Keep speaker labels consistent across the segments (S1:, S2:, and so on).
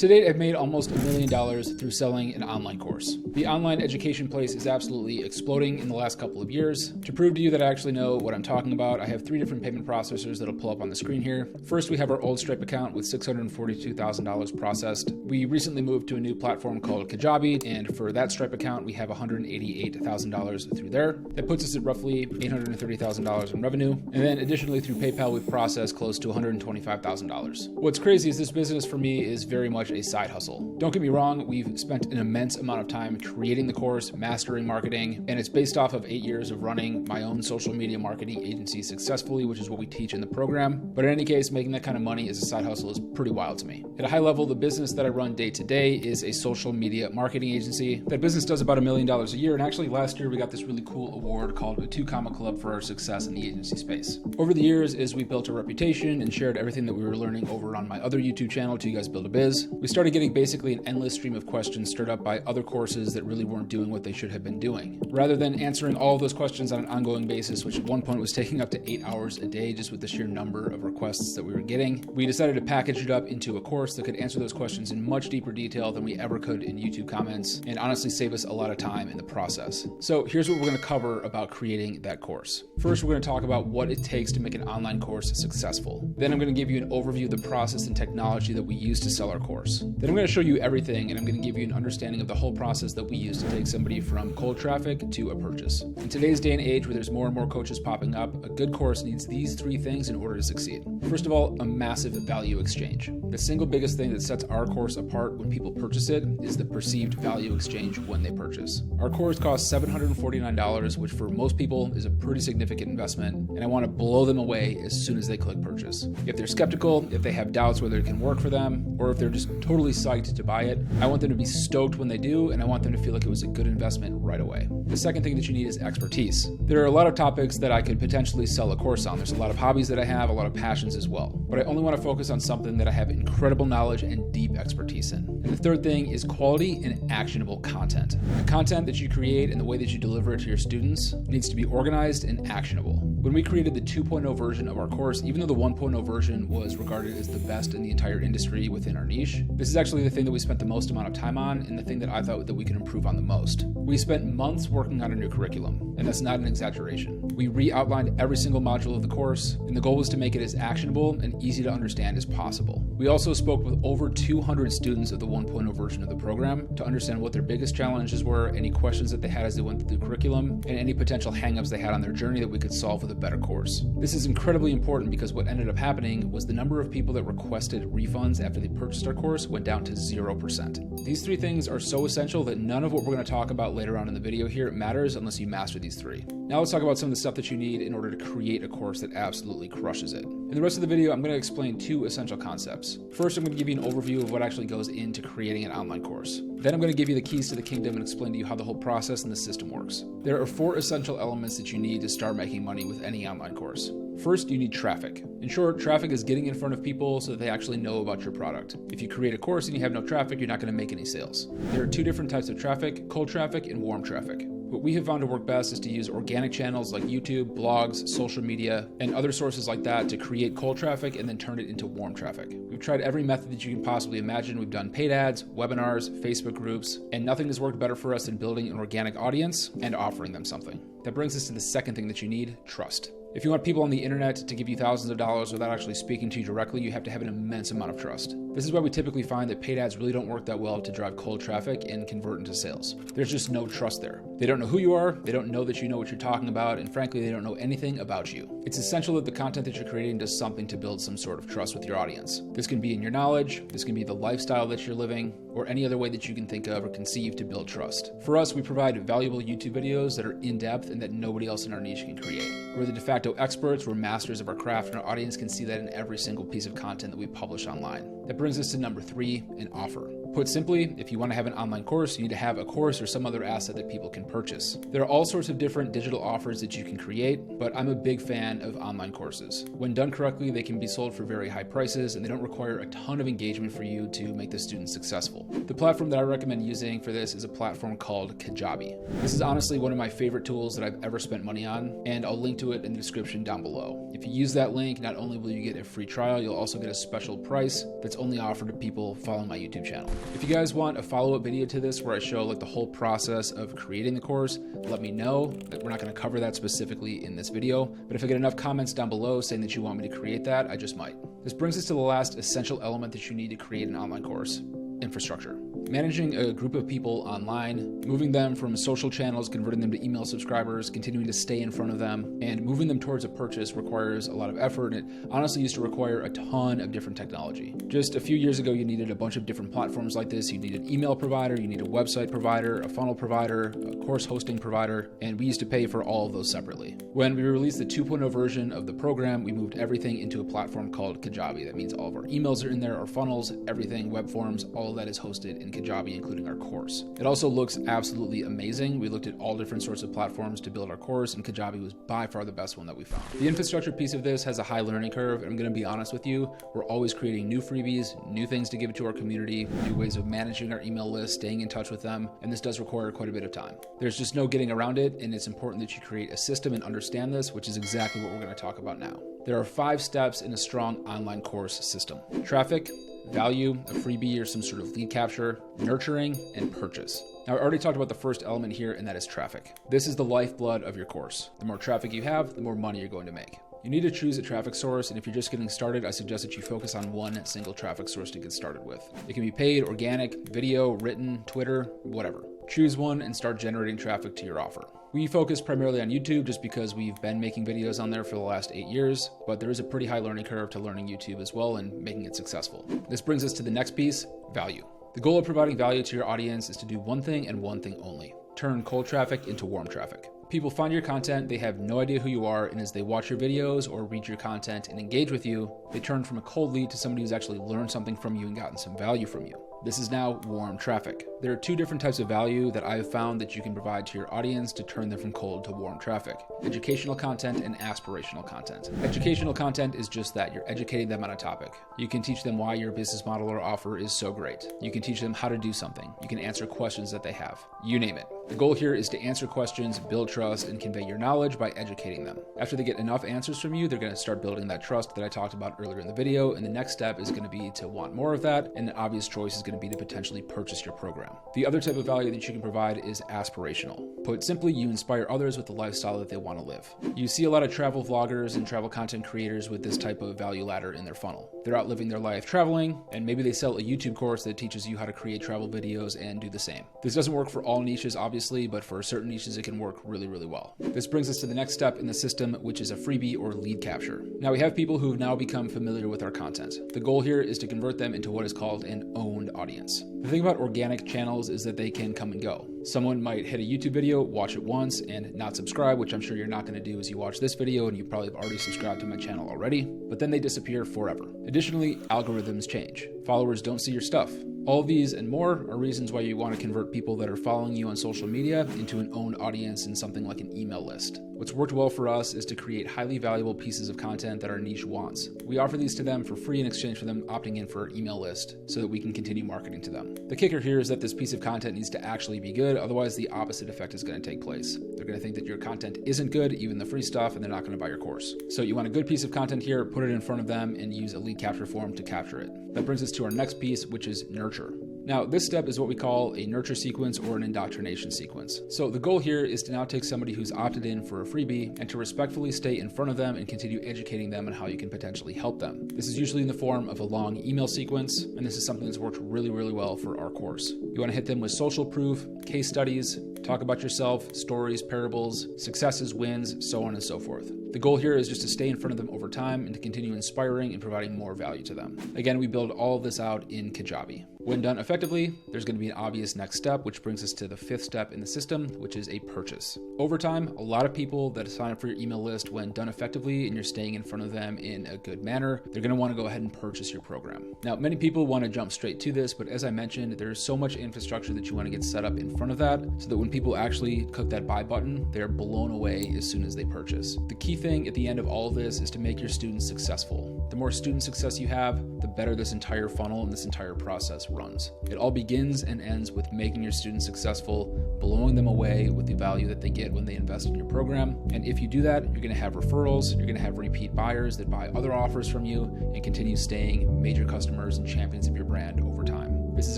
S1: To date, I've made almost $1 million through selling an online course. The online education place is absolutely exploding in the last couple of years. To prove to you that I actually know what I'm talking about, I have 3 different payment processors that'll pull up on the screen here. First, we have our old Stripe account with $642,000 processed. We recently moved to a new platform called Kajabi, and for that Stripe account, we have $188,000 through there. That puts us at roughly $830,000 in revenue. And then additionally through PayPal, we've processed close to $125,000. What's crazy is this business for me is very much a side hustle. Don't get me wrong, we've spent an immense amount of time creating the course, mastering marketing, and it's based off of 8 years of running my own social media marketing agency successfully, which is what we teach in the program. But in any case, making that kind of money as a side hustle is pretty wild to me. At a high level, the business that I run day to day is a social media marketing agency. That business does about $1 million a year, and actually last year we got this really cool award called the 2 Comma Club for our success in the agency space. Over the years, as we built a reputation and shared everything that we were learning over on my other YouTube channel, 2 Guys Build a Biz, we started getting basically an endless stream of questions stirred up by other courses that really weren't doing what they should have been doing. Rather than answering all of those questions on an ongoing basis, which at one point was taking up to 8 hours a day just with the sheer number of requests that we were getting, we decided to package it up into a course that could answer those questions in much deeper detail than we ever could in YouTube comments, and honestly save us a lot of time in the process. So here's what we're going to cover about creating that course. First, we're going to talk about what it takes to make an online course successful. Then I'm going to give you an overview of the process and technology that we use to sell our course. Then I'm going to show you everything, and I'm going to give you an understanding of the whole process that we use to take somebody from cold traffic to a purchase. In today's day and age where there's more and more coaches popping up, a good course needs these 3 things in order to succeed. First of all, a massive value exchange. The single biggest thing that sets our course apart when people purchase it is the perceived value exchange when they purchase. Our course costs $749, which for most people is a pretty significant investment, and I want to blow them away as soon as they click purchase. If they're skeptical, if they have doubts whether it can work for them, or if they're just totally psyched to buy it, I want them to be stoked when they do, and I want them to feel like it was a good investment right away. The second thing that you need is expertise. There are a lot of topics that I could potentially sell a course on. There's a lot of hobbies that I have, a lot of passions as well. But I only want to focus on something that I have incredible knowledge and deep expertise in. And the third thing is quality and actionable content. The content that you create and the way that you deliver it to your students needs to be organized and actionable. When we created the 2.0 version of our course, even though the 1.0 version was regarded as the best in the entire industry within our niche, this is actually the thing that we spent the most amount of time on and the thing that I thought that we could improve on the most. We spent months working on a new curriculum, and that's not an exaggeration. We re-outlined every single module of the course, and the goal was to make it as actionable and easy to understand as possible. We also spoke with over 200 students of the 1.0 version of the program to understand what their biggest challenges were, any questions that they had as they went through the curriculum, and any potential hangups they had on their journey that we could solve with a better course. This is incredibly important because what ended up happening was the number of people that requested refunds after they purchased our course went down to 0%. These 3 things are so essential that none of what we're going to talk about later on in the video here matters unless you master these 3. Now let's talk about some of the stuff that you need in order to create a course that absolutely crushes it. In the rest of the video, I'm going to explain 2 essential concepts. First, I'm going to give you an overview of what actually goes into creating an online course. Then I'm going to give you the keys to the kingdom and explain to you how the whole process and the system works. There are 4 essential elements that you need to start making money with any online course. First, you need traffic. In short, traffic is getting in front of people so that they actually know about your product. If you create a course and you have no traffic, you're not going to make any sales. There are 2 different types of traffic, cold traffic and warm traffic. What we have found to work best is to use organic channels like YouTube, blogs, social media, and other sources like that to create cold traffic and then turn it into warm traffic. We've tried every method that you can possibly imagine. We've done paid ads, webinars, Facebook groups, and nothing has worked better for us than building an organic audience and offering them something. That brings us to the second thing that you need, trust. If you want people on the internet to give you thousands of dollars without actually speaking to you directly, you have to have an immense amount of trust. This is why we typically find that paid ads really don't work that well to drive cold traffic and convert into sales. There's just no trust there. They don't know who you are, they don't know that you know what you're talking about, and frankly, they don't know anything about you. It's essential that the content that you're creating does something to build some sort of trust with your audience. This can be in your knowledge, this can be the lifestyle that you're living, or any other way that you can think of or conceive to build trust. For us, we provide valuable YouTube videos that are in-depth and that nobody else in our niche can create. We're the de facto experts, we're masters of our craft, and our audience can see that in every single piece of content that we publish online. That brings us to number 3, an offer. Put simply, if you want to have an online course, you need to have a course or some other asset that people can purchase. There are all sorts of different digital offers that you can create, but I'm a big fan of online courses. When done correctly, they can be sold for very high prices and they don't require a ton of engagement for you to make the student successful. The platform that I recommend using for this is a platform called Kajabi. This is honestly one of my favorite tools that I've ever spent money on, and I'll link to it in the description down below. If you use that link, not only will you get a free trial, you'll also get a special price that's only offered to people following my YouTube channel. If you guys want a follow-up video to this where I show like the whole process of creating the course, let me know. We're not going to cover that specifically in this video, but if I get enough comments down below saying that you want me to create that, I just might. This brings us to the last essential element that you need to create an online course: infrastructure. Managing a group of people online, moving them from social channels, converting them to email subscribers, continuing to stay in front of them, and moving them towards a purchase requires a lot of effort, and it honestly used to require a ton of different technology. Just a few years ago, you needed a bunch of different platforms like this. You need an email provider, you need a website provider, a funnel provider, a course hosting provider, and we used to pay for all of those separately. When we released the 2.0 version of the program, we moved everything into a platform called Kajabi. That means all of our emails are in there, our funnels, everything, web forms, all of that is hosted in Kajabi, including our course. It also looks absolutely amazing. We looked at all different sorts of platforms to build our course, and Kajabi was by far the best one that we found. The infrastructure piece of this has a high learning curve, and I'm going to be honest with you, we're always creating new freebies, new things to give to our community, new ways of managing our email list, staying in touch with them, and this does require quite a bit of time. There's just no getting around it, and it's important that you create a system and understand this, which is exactly what we're going to talk about now. There are 5 steps in a strong online course system: traffic, value, a freebie or some sort of lead capture, nurturing, and purchase. Now, I already talked about the first element here, and that is traffic. This is the lifeblood of your course. The more traffic you have, the more money you're going to make. You need to choose a traffic source, and if you're just getting started, I suggest that you focus on one single traffic source to get started with. It can be paid, organic, video, written, Twitter, whatever. Choose one and start generating traffic to your offer. We focus primarily on YouTube just because we've been making videos on there for the last 8 years, but there is a pretty high learning curve to learning YouTube as well and making it successful. This brings us to the next piece: value. The goal of providing value to your audience is to do one thing and one thing only: turn cold traffic into warm traffic. People find your content, they have no idea who you are, and as they watch your videos or read your content and engage with you, they turn from a cold lead to somebody who's actually learned something from you and gotten some value from you. This is now warm traffic. There are 2 different types of value that I have found that you can provide to your audience to turn them from cold to warm traffic: educational content and aspirational content. Educational content is just that. You're educating them on a topic. You can teach them why your business model or offer is so great. You can teach them how to do something. You can answer questions that they have. You name it. The goal here is to answer questions, build trust, and convey your knowledge by educating them. After they get enough answers from you, they're going to start building that trust that I talked about earlier in the video, and the next step is going to be to want more of that, and the obvious choice is going to be to potentially purchase your program. The other type of value that you can provide is aspirational. Put simply, you inspire others with the lifestyle that they want to live. You see a lot of travel vloggers and travel content creators with this type of value ladder in their funnel. They're out living their life traveling, and maybe they sell a YouTube course that teaches you how to create travel videos and do the same. This doesn't work for all niches, obviously, but for certain niches, it can work really, really well. This brings us to the next step in the system, which is a freebie or lead capture. Now, we have people who have now become familiar with our content. The goal here is to convert them into what is called an owned audience. The thing about organic channels is that they can come and go. Someone might hit a YouTube video, watch it once, and not subscribe, which I'm sure you're not going to do as you watch this video, and you probably have already subscribed to my channel already, but then they disappear forever. Additionally, algorithms change. Followers don't see your stuff. All of these and more are reasons why you want to convert people that are following you on social media into an owned audience in something like an email list. What's worked well for us is to create highly valuable pieces of content that our niche wants. We offer these to them for free in exchange for them opting in for our email list so that we can continue marketing to them. The kicker here is that this piece of content needs to actually be good, otherwise the opposite effect is going to take place. They're going to think that your content isn't good, even the free stuff, and they're not going to buy your course. So you want a good piece of content here, put it in front of them, and use a lead capture form to capture it. That brings us to our next piece, which is nurture. Now, this step is what we call a nurture sequence or an indoctrination sequence. So the goal here is to now take somebody who's opted in for a freebie and to respectfully stay in front of them and continue educating them on how you can potentially help them. This is usually in the form of a long email sequence, and this is something that's worked really, really well for our course. You want to hit them with social proof, case studies, talk about yourself, stories, parables, successes, wins, so on and so forth. The goal here is just to stay in front of them over time and to continue inspiring and providing more value to them. Again, we build all of this out in Kajabi. When done effectively, there's going to be an obvious next step, which brings us to the fifth step in the system, which is a purchase. Over time, a lot of people that sign up for your email list, when done effectively and you're staying in front of them in a good manner, they're going to want to go ahead and purchase your program. Now, many people want to jump straight to this, but as I mentioned, there's so much infrastructure that you want to get set up in front of that so that when people actually click that buy button, they're blown away as soon as they purchase. The key thing at the end of all of this is to make your students successful. The more student success you have, the better this entire funnel and this entire process runs. It all begins and ends with making your students successful, blowing them away with the value that they get when they invest in your program. And if you do that, you're going to have referrals, you're going to have repeat buyers that buy other offers from you and continue staying major customers and champions of your brand over time. This is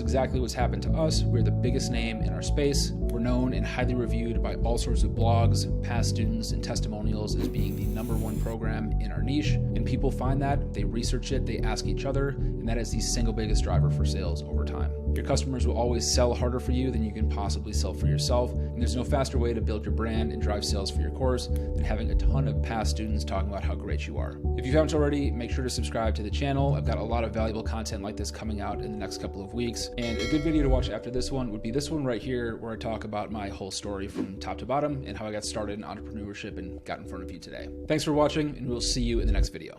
S1: exactly what's happened to us. We're the biggest name in our space. We're known and highly reviewed by all sorts of blogs, past students, and testimonials as being the #1 program in our niche. And people find that, they research it, they ask each other, and that is the single biggest driver for sales over time. Your customers will always sell harder for you than you can possibly sell for yourself, and there's no faster way to build your brand and drive sales for your course than having a ton of past students talking about how great you are. If you haven't already, make sure to subscribe to the channel. I've got a lot of valuable content like this coming out in the next couple of weeks, and a good video to watch after this one would be this one right here, where I talk about my whole story from top to bottom and how I got started in entrepreneurship and got in front of you today. Thanks for watching, and we'll see you in the next video.